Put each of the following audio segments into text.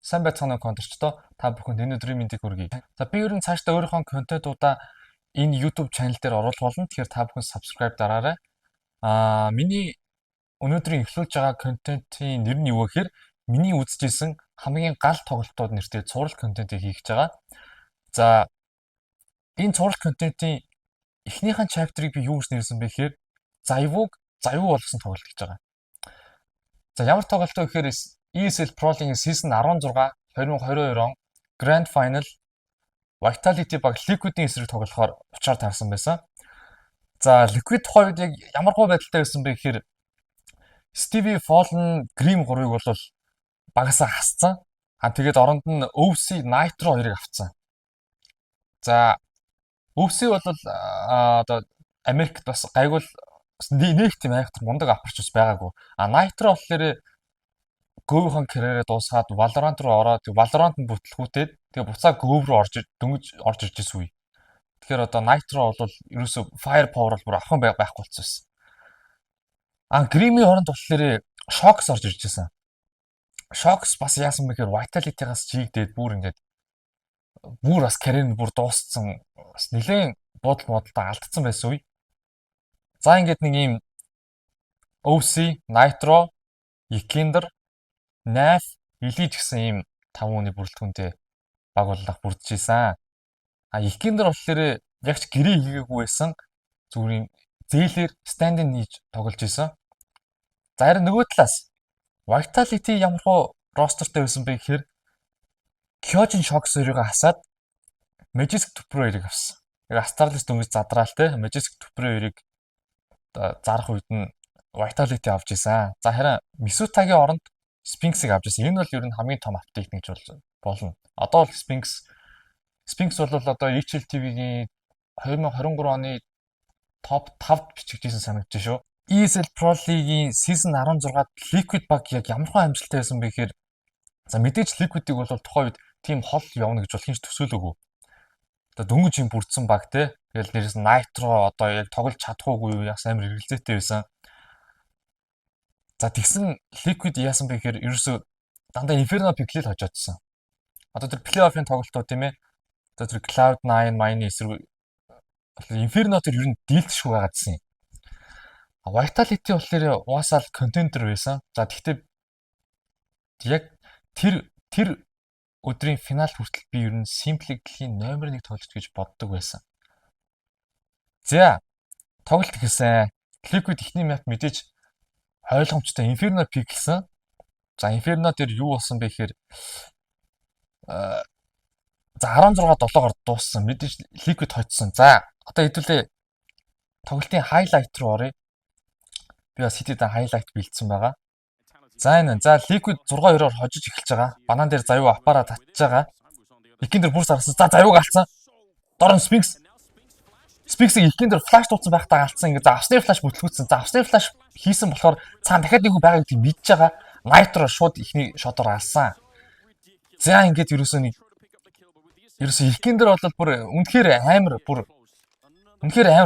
Сайн байцгаана контентчдоо та бүхэнд энэ өдрийн мэндийг хүргэе. За би ер нь цаашдаа өөрийнхөө контентуудаа энэ YouTube channel дээр оруулах болно. Тэгэхээр та бүхэн subscribe дараарай. Миний өнөөдрийн эхлүүлж байгаа контентын нэр нь юу вэ гэхээр миний үзэжсэн хамгийн гал тоглолтууд нэртэй цуврал контентыг хийж байгаа. За энэ цуврал контентын эхнийхэн chapter-ыг би юу гэж нэрсэн бэ гэхээр заявуу болгосон тоглолт гэж байгаа. За ямар тоглолт вэ гэхээр ESL Pro League Season 16 2022 он Grand Final Vitality баг Liquid-ийн эсрэг тоглохоор учраар таарсан байсан. За Liquid хоёрд яг ямар гоо байдалтай байсан бэ гэхээр Stevie Fallen Grim 3-ыг бол багасаа хасцсан. Тэгээд оронд нь OC Nitro 2-ыг авцсан. За OC бол одоо Америкт бас гайгүй нэг тийм айхтар мундаг апарч ус байгаагүй. Nitro болохоор Go-ийн карьераа дуусгаад Valorant руу ороод Valorant-д бүтлгүүтээд тэгээ буцаа Go руу дөнгөж орж ирж ирсэн үе. Тэгэхээр одоо Nitro бол ерөөсөө fire power бол бүр авах байхгүй болчихсон байсан. Grim-ийн оронд болохоор Shox орж ирж байсан. Shox бас яасан бэ гэхээр Vitality-гаас чигдээд бүр бас карьер нь бүр дууссан. Бас нэлээд бодолтой алдсан байсан үе. За ингээд нэг ийм OC, Nitro, Ikinder, Naf, Elite гэсэн ийм 5 хүний бүрэлдэхүүнтэй баг боллох бүрдэж исэн. Ikinder болохоор яг ч гэрээ хийгээгүй байсан. Зүгээр зээлэр stand-ин хийж тоглож исэн. За харин нөгөө талаас Vitality ямар хөө ростертэй байсан бэ гэхээр Kyojin Shox 2-ыг хасаад Magic Pro 2-ыг авсан. Яг Astralis дөнгөж задраалтай Magic Pro 2-ыг зарах үед нь Vitality авч исэн. За харин Misuta-гийн оронд Sphinx-ыг авч исэн. Энэ бол ер нь хамгийн том апдейт гэж болно. Одоо бол Sphinx бол одоо ECHL TV-гийн 2023 оны топ 5-д бичигдсэн санагдаж шүү. ESL Pro League-ийн Season 16-д Liquid баг яг ямар хөө амжилттай байсан бэ гэхээр за мэдээж Liquid-ийг бол тухайн үед тийм хол явна гэж бол хинч төсөөлөөгүй. Одоо дөнгөж юм бүрдсэн баг те. Тэгэл дээрээс Nitro одоо яг тоглож чадахгүй юу яс амар хэрэгэлзээтэй байсан. За тэгсэн Liquid яасан бэ гэхээр ерөөсөө дандаа Inferno Pick-л хожоодсон. Одоо тэр плей-оффын тоглолтууд тийм ээ. Одоо тэр Cloud9 Mine эсрэг Inferno тэр ер нь дийлдэшгүй байгаадсэн юм. Vitality болохоор угаасаа л контендер байсан. За тэгтээ яг тэр өдрийн финал хүртэл би ер нь Simply дэлхийн номер 1 тоглолт гэж боддог байсан. За тоглолт гэсэн Liquid ихний мэт мэдээж ойлгомжтой Inferno Pick-лсэн. За Inferno дээр юу болсон бэ гэхээр за 16-7-оор дууссан. Мэдээж Liquid хоцсон. За одоо хэдүүлээ тоглолтын highlight руу оръё. Би бас хэдийдээ highlight бэлдсэн байгаа. За энэ. За Liquid 6-2-оор хожиж эхэлж байгаа. Банан дээр заяа апараа татж байгаа. Ikinder бүр сарсан. За заяаг алдсан. Дорн Sphinx. Sphinx-ийг Ikinder flash дууцсан байхдаа алдсан. Ингээ за авсны flash бүтлгүүцсэн. За авсны flash хийсэн болохоор цаана дахиад нэг хүн байгааг тийм мэдж байгаа. Nitro шууд ихний шотоор алсан. За ингээд ерөөсөө Ikinder бол бүр үнэхээр амар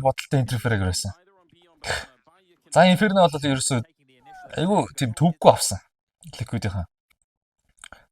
бодолтой интерферэг байсан. За Inferno бол ерөөсөө айгүй тийм төвгүй авсан Liquid-ийн.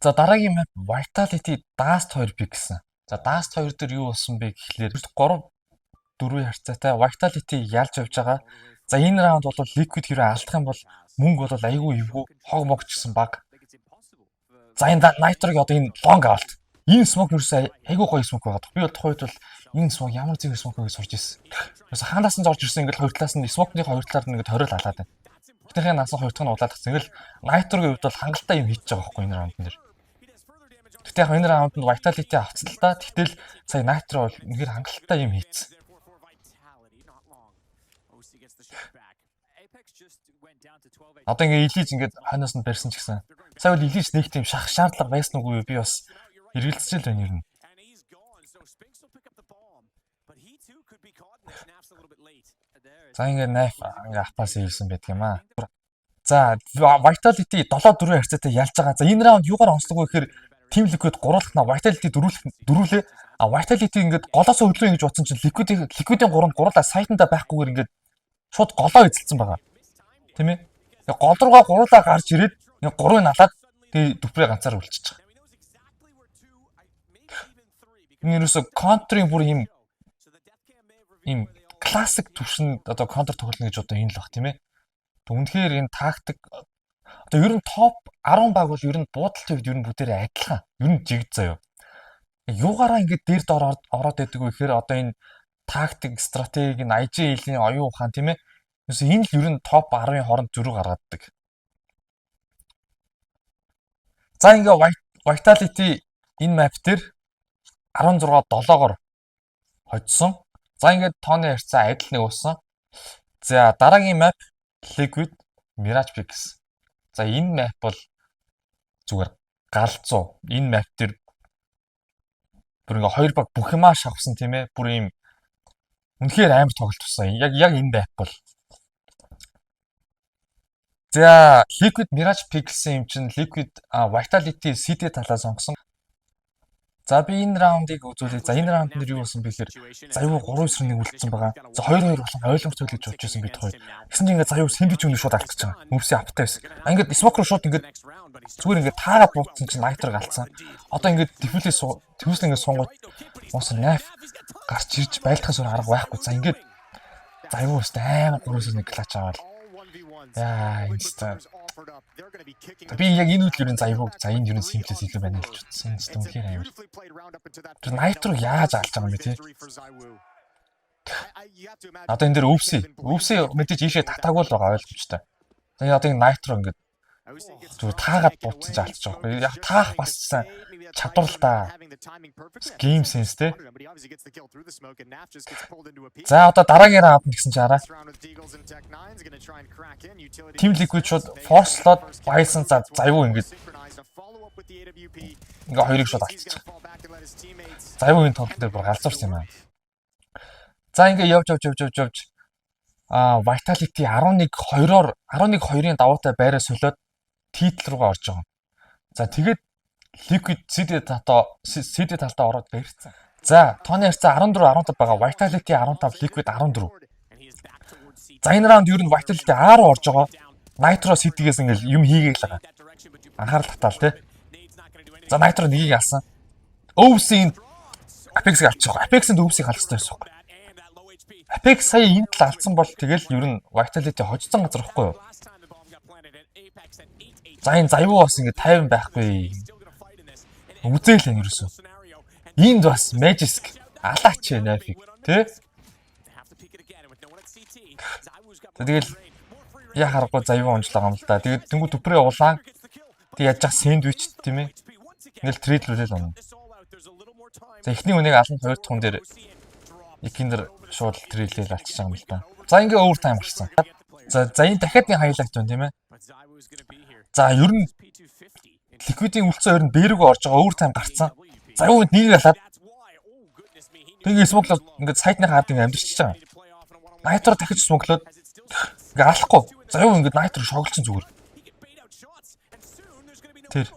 За дараагийн map Vitality Dust 2 pick гэсэн. За Dust 2 дээр юу болсон бэ гэхлээр 3-4 харьцаатай Vitality ялж явж байгаа. За энэ раунд бол Liquid хэрэг алдах юм бол мөнгө бол айгүй эвгүй хог мог гэсэн баг. За энэ Nitro-гийн одоо энэ long авалт. Энэ smoke ерөөсөө айгүй гоё smoke байгаа. Би бол тухайд бол энэ smoke ямар зэрэг smoke гэж сурч ирсэн. Ерөөсөө хаанаас нь зорж ирсэн ингээл хоёр талаас нь smoke-ны хоёр талаар нь ингээд хориол алаад байна. Эхнийхээ наас нь хоёр дахь нь улаалгацсан. Ингээл Nitro-гийн хувьд бол хангалттай юм хийж байгаа байхгүй энэ раунд дээр. Гэхдээ яг энэ раунд нь Vitality авцсан л та. Тэгтэл сая Nitro бол үнэхээр хангалттай юм хийцэн. Одоо ингээ Elite ингээд хойноос нь барьсан ч гэсэн. Сая бол Elite нэг тийм шах шаардлага байсан уу би бас эргэлзэж л байна юм. За ингээ Naf ингээ апаас ирсэн байдаг юм аа. За Vitality 7-4 харьцаатай ялж байгаа. За энэ раунд юугаар онцлог вэ гэхээр Team Liquid гурвалхна Vitality дөрүүлээ. Vitality ингээд голоосоо хөдлөө ингэж утсан чинь Liquid-ийн 3-нд гурлаа сайтанда байхгүйгээр ингээд шууд голоо эзэлсэн байгаа. Тийм ээ. Гол руугаа гурлаа гарч ирээд нэг 3-ыг налаад тэгээ дүпрээ ганцаар үлчиж байгаа. Энэ ерөөсө контрын бүр ийм классик төвшин одоо контр тоглоно гэж одоо энэ л баг тийм ээ. Үнэхээр энэ тактик одоо ер нь топ 10 баг бол ер нь буудалтай үед ер нь бүгдээрээ адилхан. Ер нь жигд заяа. Юугаараа ингэж дээр дор ороод байдаг вэ гэхээр одоо энэ тактик, стратеги, IGL-ийн оюун ухаан тийм ээ. Юусе энэ л ер нь топ 10-ын хооронд зөрүү гаргадаг. За ингээ Vitality энэ map дээр 16-7-гоор хоцсон. За ингээд тооны харьцаа адил нэг уусан. За дараагийн map Liquid Mirage Peaks. За энэ map бол зүгээр галзуу. Энэ map дээр бүр ингээ хоёр баг бүх юмаа шавсан тийм ээ. Бүр ийм үнэхээр амар тоглолт тусан. Яг энэ map бол. За Liquid Mirage Peaks-ийн юм чинь Liquid Vitality CD талаас сонгосон. За би энэ раундыг үзүүлээ. За энэ раунд нэр юу болсон бэ гэхээр Заюу 3-1 үлдсэн байгаа. За 2-2 болсон ойлгомжтой л гэж бодож байсан бид хоёр. Гэсэн чинь ингээд Заюу сэндвич өнөр шууд алдчихж байгаа. Мөвсийн аптай байсан. Ингээд smoke руу шууд ингээд зүгээр ингээд таагаад буутсан чинь Nitro галцсан. Одоо ингээд төвөөс ингээд сунгууд уус knife гарч ирж байлдахаас өөр арга байхгүй. За ингээд Заюу өстэй амар 3-1 клач аваад. Яа инста. Би яг энэ үйл ерэн Заюу за энэ ерэн симплэс илүү байна л ч утсан. Инста үнэхээр амар. Тэр Nitro яаж алж байгаа юм бэ тий? Одоо энэ дээр өвсөө мэдээж ийшээ татаагүй л байгаа ойлгомжтой. Тэгээ одоо энэ Nitro ингээд зүгээр таагаад буутсан ч алдчих жоохгүй. Яг таах бас чадвар л да. Game sense те. За одоо дараагийн раунд гэсэн чи хараа. Team Liquid шууд force-лоод байсан Заюу ингээд хоёрыг шууд алдчих. Заюугийн тоглолт дээр бүр галзуурсан юм аа. За ингээд явж Vitality 11-2-ын даваатай байраа солиод титл руугаа орж байгаа. За тэгээд Liquid CD талтаа ороод барьцсан. За тооны харьцаа 14-15 байгаа. Vitality 15, Liquid 14. За энэ раунд ер нь Vitality A руу орж байгаа. Nitro CD-гээс ингээл юм хийгээг л байгаа. Анхаарал татаал тий. За Nitro нэгийг алсан. Өвсийн Apex-ийг алчих واخ. Apex-ийн өвсийг халах хэрэгтэй байсан واخ. Apex сая энэ тал алдсан бол тэгэл ер нь Vitality хожсон газар واخгүй юу? За энэ Заюу бас ингэ 50 байхгүй. Үзээл энэ юусэн. Энд бас Magisk алаач нафиг тий? Тэгэл яа харахгүй Заюу онцлоо юм л да. Тэгээд тэнгуү төпрээ улаан тэг яаж зах сэндвич тийм ээ. Ингээл трейдлүүлэл онно. За эхний үнийг алан хоёр дахь хүн дээр Ekinder шууд трейдлэл алчиж байгаа юм л да. За ингээ овертайм гарсан. За энэ дахиад нэг хайлайт байна тийм ээ. За ер нь Liquid-ийн үлцэн хоёр нь бэрэг орж байгаа овертайм гарцсан. За юу нэг алаад тэгээ смоклоод ингээд сайдны хаад ингээд амьдэрчихэж байгаа. Nitro дахиж смоклоод ингээд алахгүй. За юу ингээд Nitro шоглсон зүгээр. Тэр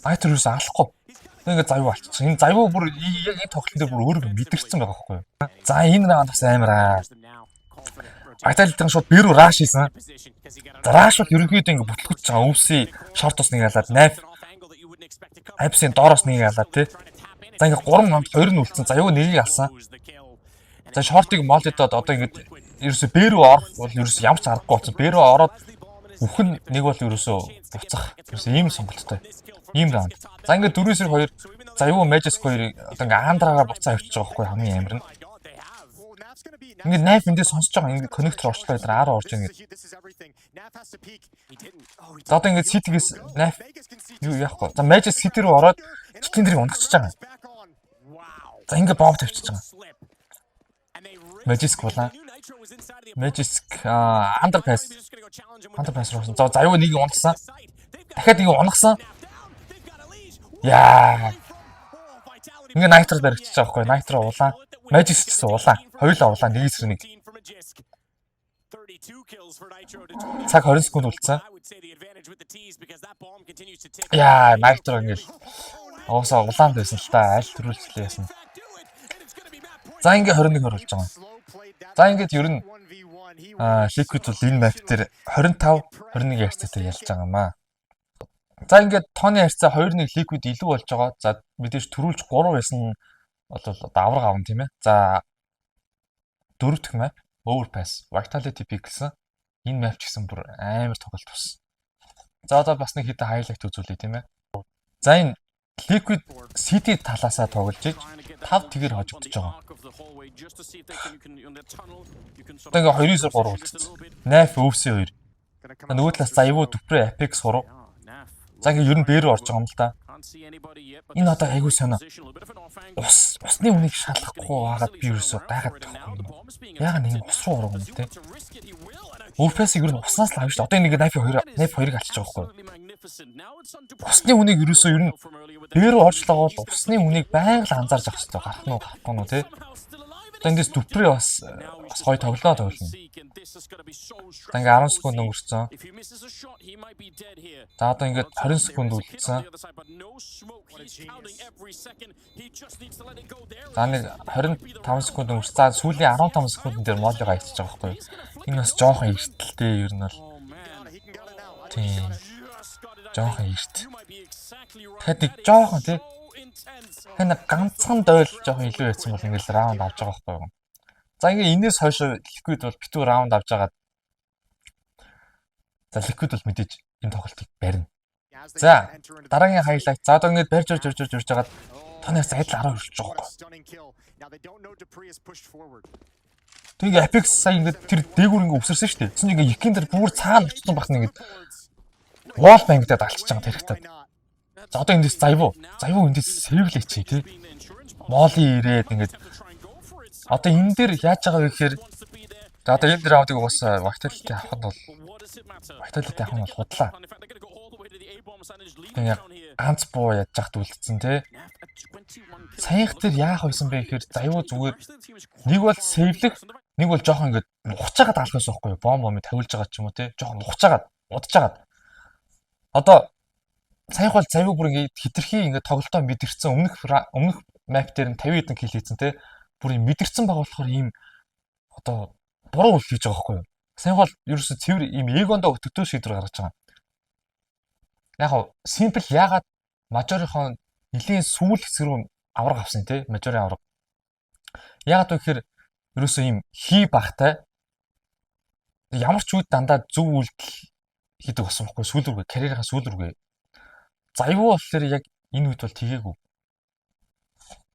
Nitro юус алахгүй. Ингээд Заюу алчихсан. Энэ Заюу бүр яг энэ тоглолтын дээр бүр өөрөө мэдэрсэн байгаа байхгүй юу? За энэ раунд бас амараа. Vitality-ийн шууд бэрүү раш хийсэн. За раш бол ерөнхийдөө ингэ бүтлгэж байгаа. Өвсийн шорт ус нэг ялаад 8. Апсын доороос нэг ялаад тий. За ингэ 3 номд 2 нь үлдсэн. За юу нэгийг алсан. За шортыг молдодод одоо ингэ ерөөсө бэрүү орох бол ерөөсө ямар ч аргагүй болсон. Бэрүү ороод үхэн нэг бол ерөөсө буцах. Ерөөсө ийм сонголттой. Ийм раунд. За ингэ 4-2 за юу Magisk 2-ыг одоо ингэ андрагаар буцаа авчиж байгаа байхгүй хамгийн амар нь. Ингээд knife эндээ сонсож байгаа ингээд connector орчлоо дээр араа орж ийн гэдэг. За одоо ингээд CT-гээс knife юу яах вэ? За Magic CT рүү ороод Ekinder-ыг унгачиж байгаа. За ингээд бомб тавьчихж байгаа. Magic болоо. Magic underpass руусан. За аюу нэг унгасан. Дахиад нэг унгасан. Яа. Ингээд Nitro баригдчихж байгаа байхгүй. Nitro улаан. Magic гэсэн улаан. Хоёулаа улаан нэг эсрэг нэг. Цаг 20 секунд үлдсэн. Яа, Nitro ингээл уусаа улаанд байсан л та. Аль төрүүлжлээ яасан. За ингээ 21 болж байгаа. За ингээд ер нь Liquid бол энэ map дээр 25 21 ярцтай ялж байгаа юм аа. За ингээд тооны харьцаа 2-1 Liquid илүү болж байгаа. За мэдээж төрүүлж 3 байсан нь бол одоо авраг авна тийм ээ. За дөрөв дэх map Overpass Vitality pick гэсэн. Энэ map ч гэсэн бүр амар тоглолт болсон. За одоо бас нэг хэдэн highlight үзүүлье тийм ээ. За энэ Liquid City талаасаа тоглож иж 5 тэгэр хожигдож байгаа. Одоо ингээ 2-9-3 үлдсэн. Naf OC 2. Нөгөө талаас Zaivo Dupre Apex 3. За ингээ ер нь бээр орж байгаа юм л да. Энэ одоо айгүй сонио. Усны үнийг шалгахгүй байгаад би ерөөсөө гайхаад байгаа. Яагаад нэг ус руу орох юм те? Overpass-ийг ер нь уснаас л авч шүү. Одоо нэг Naf 2-ыг алчиж байгаа байхгүй. Усны үнийг ерөөсөө ер нь бээр орж байгаа бол усны үнийг байнга л анзаарч авах хэрэгтэй. Гарах нь гарахгүй нь те. Одоо индээс Dupre бас гоё тоглоо. За ингээ 10 секунд өнгөрцөн. За одоо ингээд 20 секунд үлдсэн. За нэг 25 секунд өнгөрч. За сүүлийн 15 секундын дээр моллигаа ичиж байгаа байхгүй юу? Энэ бас жоохон эртэлтэй ер нь бол. Тийм. Жоохон эрт. Тэгэхэд нэг жоохон тий. Хэнэ ганцхан дойл жоохон илүү яцсан бол ингээд раунд авч байгаа байхгүй юу? За ингээ энэс хойш Liquid бол битүү раунд авч байгаа. За Liquid бол мэдээж энэ тоглолтыг барина. За дараагийн highlight. За одоо ингээд барьж жагаад таны адил 10 хүрч байгаа байхгүй. Тэгээ Apex сая ингээд тэр дээгүүр ингээд өвсөрсөн шүү дээ. Тэсн ингээ Yakin дээр бүр цаана очсон бахна ингээд wall bang-тэй далчиж байгаа тэрэгтэй. За одоо эндээс Zaivo эндээс сэвлээ чи тий. Молли ирээд ингээд одоо энэ дээр яаж байгаа вэ гэхээр за одоо энэ раундыг бас Vitality авах нь бол худлаа. Тэгээ ганц буу яаж яхад үлдсэн те. Саях дээр яах байсан бэ гэхээр Zaivo зүгээр нэг бол сэвлэх, нэг бол жоохон ингээд нухчаагаад алах байсан байхгүй юу? Бомб тавилж байгаа ч юм уу те. Жоохон нухчаагаад, удажгаад. Одоо саях бол Zaivo бүр ингээд хитрхи ингээд тоглолтоо мэдэрсэн өмнөх map дээр нь 50 хэдэн kill хийсэн те. Бүр юм мэдэрсэн байгаа болохоор ийм одоо буруу үйл хийж байгаа байхгүй юу? Саях бол ерөөсө цэвэр ийм эгондоо өтгдөө шийдвэр гаргаж байгаа. Яг хав simple яагаад мажорынхон нэлийн сүүл хэсэг рүү авраг авсан тий мажорын авраг. Яагаад вэ гэхээр ерөөсөө ийм хий багтай ямар ч үед дандаа зөв үйлдэл хийдэг болсон байхгүй сүүл рүүгээ карьерийнхаа сүүл рүүгээ. Zaivo болохоор яг энэ үед бол тгээгүй.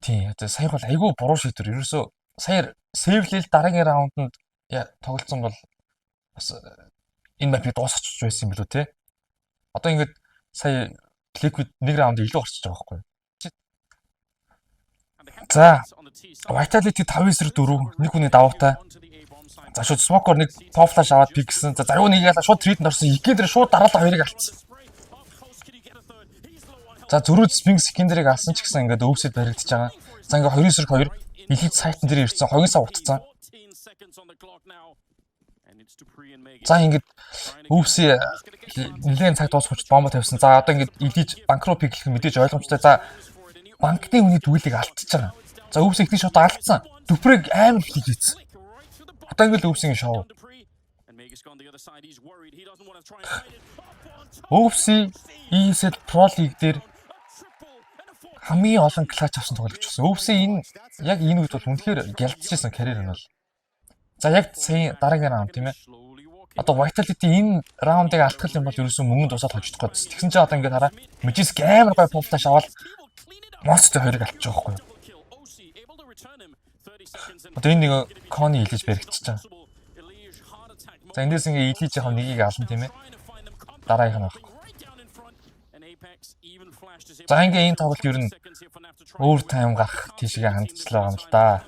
Тийм одоо сая бол айгүй буруу шийдвэр. Ерөөсөө сая сэвлэл дараагийн раунданд тоглолцсон бол бас энэ мапыг дуусгачих байсан юм билүү те. Одоо ингээд сая Liquid нэг раунд илүү орчиж байгаа байхгүй юу? За Vitality 5-4 нэг хүний давуутай. За шууд Smoker нэг pop flash аваад пик гэсэн. За Zaivo нэг яла шууд трейдэнд орсон. Yakin дээр шууд дараалал хоёрыг алдсан. За зөрүүд Sphinx Secondary-г алсан ч гэсэн ингээд өвсөд баригдаж байгаа. За ингээд 2-2 Elite сайтн дээр ирсэн. Хогинсаа утцсан. За ингээд өвсөө нэлээд цаг дуусгаж бомбо тавьсан. За одоо ингээд Elite банк руу пиклэх мэдээж ойлгомжтой. За банкны хүний дүүлийг алдчихж байгаа. За өвсөө ихний шот алдсан. Дүпрэг амар их хийсэн. Одоо ингээд өвсийн шоу. Өвсөө ESL Pro League дээр хамгийн олон клатч авсан тоглогч болсон. Өвсөө энэ яг энэ үед бол үнэхээр гялдчихсан карьер нь бол. За яг сая дараагийн раунд тийм ээ. Одоо Vitality энэ раундыг алдах юм бол ерөөсөн мөнгө тусаад хождох гэсэн. Тэгсэн чинь одоо ингээд хараа Magisk амар гой pop flash аваад Monster 2-ыг алдчих жоохгүй юу. Одоо энэ нэг Conny илж баригдчихж байгаа. За эндээс ингээд илж яг нэгийг ална тийм ээ. Дараагийнх нь байхгүй. За ингээ энэ тоглолт ер нь overtime гарах тийшээ хандчихлаа юм л да.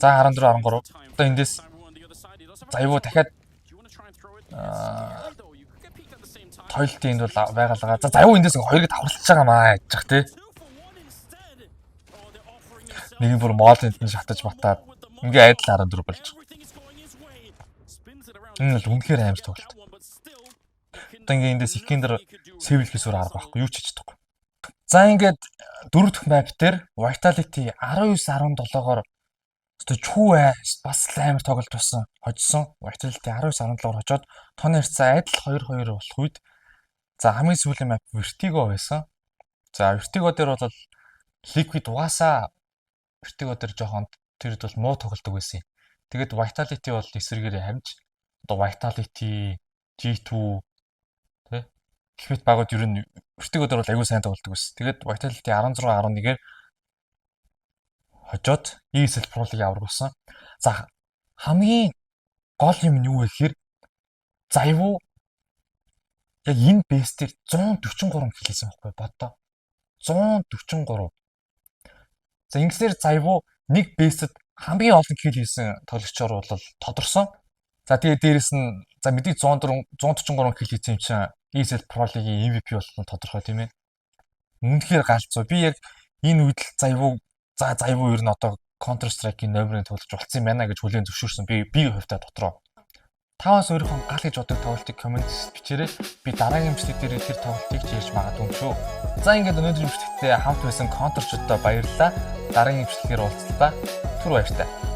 За 14-13. Одоо эндээс Zaivo дахиад тойлтын бол байгалгаа. За Zaivo эндээс 2-ыг давхарлаж байгаа маа яж зах тий. Нэг нь бүр моолын шатаж батаад ингээ айдал 14 болж байгаа. Энэ бол үнэхээр амар тоглолт. Одоо ингээ эндээс Yakin дээр сэвлэхээс өөр арга байхгүй юу ч хийж чадахгүй. За ингээд дөрөв дэх map дээр Vitality 19-17-оор Тэгээ чүү бас л амар тоглолт болсон. Хожсон. Vitality 19-17-оор хожоод тооны харьцаа адил 2-2 болох үед за хамгийн сүүлийн map Vertigo байсан. За Vertigo дээр бол Liquid угаасаа Vertigo дээр жоохон тэрд бол муу тоглолдог байсан юм. Тэгээд Vitality бол эсрэгээрээ хамж одоо Vitality G2 тий Гэх мэт багууд ер нь Vertigo дээр бол аягүй сайн тоглолдог байсан. Тэгээд Vitality 16-11-ээр хожоод ESL Pro League аврагсан. За хамгийн гол юм нь юу вэ гэхээр Zaivo яг энэ бэс дээр 143 кил хийсэн байхгүй бодоо. 143. За ингэснээр Zaivo нэг бэсэд хамгийн олон кил хийсэн тоглогчор бол тодорсон. За тэгээд дээрэс нь за мэдээ 143 кил хийсэн юм чинь ESL Pro League-ийн MVP болсон тодорхой тийм ээ. Үнэхээр галзуу. Би яг энэ үед л Zaivo ер нь одоо Counter Strike-ийн номерын тоглож болцсон юм байна гэж хүлээн зөвшөөрсөн. Би хувьдаа дотроо. Таваас өөрийнхөө гал гэж боддог тоглолтыг комментс бичээрэй. Би дараагийн бичлэг дээр тэр тоглолтыг ярьж магадгүй юм шүү. За ингээд өнөөдрийн бичлэгтээ хамт байсан конторчдод баярлалаа. Дараагийн бичлэгээр уулзлаа. Түр баяртай.